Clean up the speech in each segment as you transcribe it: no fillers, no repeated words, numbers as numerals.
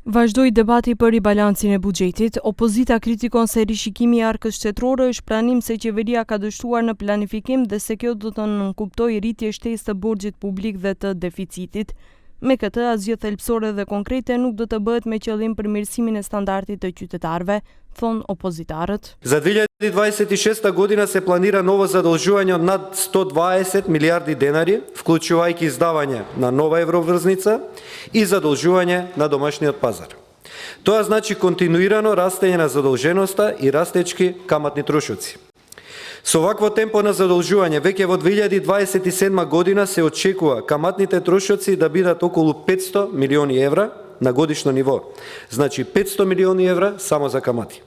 Vazhdoi debati për ribalancin e buxhetit. Opozita kritikon se rishikimi i arkës shtetërore është pranim se qeveria ka dështuar në planifikim dhe se kjo do të nënkuptojë rritje shtesë të borxhit publik dhe të deficitit. Me këtë, asgjë thelbësore dhe konkrete nuk do të bëhet me qëllim përmirësimin e standardit të qytetarëve, thon opozitarët. За 2026 година се планира ново задолжување од над 120 милиарди денари, вклучувајќи издавање на нова евроврзница и задолжување на домашниот пазар. Тоа значи континуирано растење на задолженоста и растечки каматни трошоци. Со вакво темпо на задолжување, веќе во 2027 година се очекува каматните трошоци да бидат околу 500 милиони евра на годишно ниво. Значи 500 милиони евра само за камати.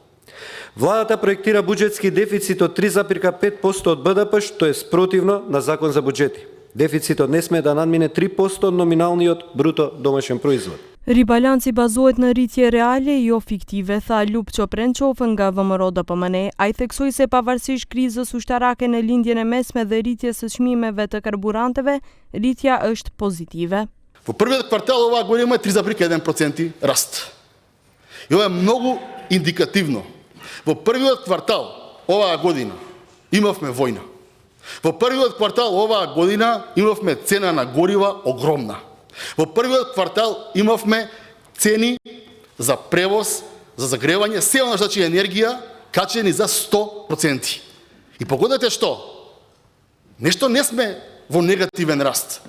Владата проектира буџетски дефицит од 3,5% од БДП, што е спротивно на закон за буџети. Дефицитот не сме да надмине 3% од номиналниот бруто домашен производ. Ribalanci bazohet në rritje reale, jo fiktive, tha Lupço Prençov nga VMRO-DPMNE. Ai theksoi se pavarësisht krizës ushtarake në lindjen e mesme dhe rritjes së çmimeve të karburanteve, rritja është pozitive. Во првиот квартал оваа година има 3,1% раст. И ова е многу индикативно. Во првиот квартал оваа година имавме војна. Во првиот квартал оваа година имавме цена на горива огромна. Во првиот квартал имавме цени за превоз, за загревање, се она значи енергија, качени за 100%. И погодете што? Нешто не сме во негативен раст.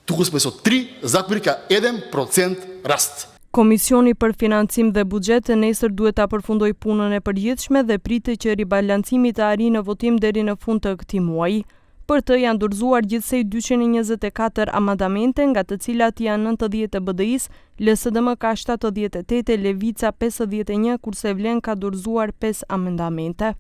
Туку сме со 3,1% раст. Komisioni për Financim dhe Buxhet nesër duhet ta përfundojë punën e përgjithshme dhe pritet që ribalancimi të arrijë në votim deri në fund të këtij muaji. Për të janë dorëzuar gjithsej 224 amandamente, nga të cilat janë 90 të BDI-s, LSDM ka 78, Levica 51, kurse Vlen ka dorëzuar 5 amendamente.